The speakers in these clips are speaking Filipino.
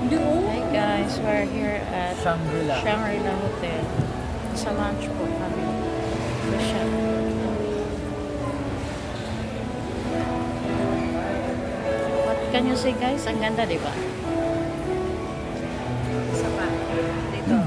Hi guys, we're here at Shangri-La. Shangri-La Hotel. Sa lunch po kami. The chef. What can you say guys? Ang ganda, di ba? Isa pa. Dito.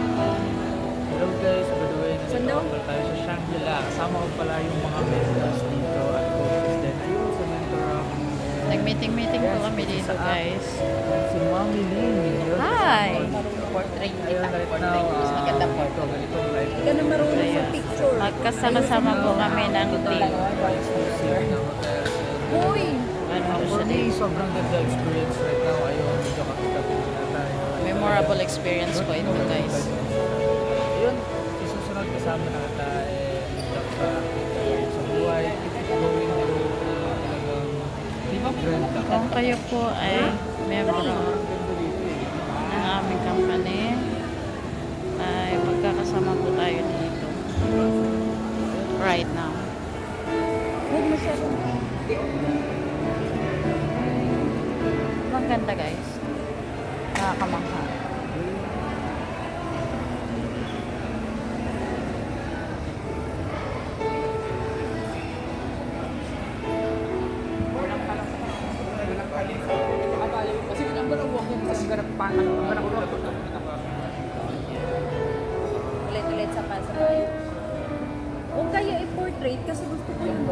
Hello guys, by the way, nandito tayo sa Shangri-La. Kasama ko pala yung mga mentors dito at coaches din. Ayun, sa mentor ako. Nag-meeting po kami dito guys. Si Mami Lynn. Yun. Hi! Portrait Ayun, kita. right now, Portrait. Mas maganda ito, portrait. ganitong live. Ikaw na marunong sa Ayan. picture. Magkasama-sama po kami ng team. Exclusive na hotel. Hoy! Ano po For siya me, dito? sobrang ganda experience right now. Ayun, medyo kakita-kita na tayo. Memorable experience po ito guys. Ayun, isusunod kasama na tayo sa buhay. Going through talagang grand Kung kayo po ay member ng aming company, ay magkakasama po tayo dito. Right now. Huwag masyadong. Ang ganda guys. Nakakamangha. Kasi ang balawak yung kasi ganap pa Ulit-ulit sa pasabayan. Huwag kayo i-portrait kasi gusto ko yung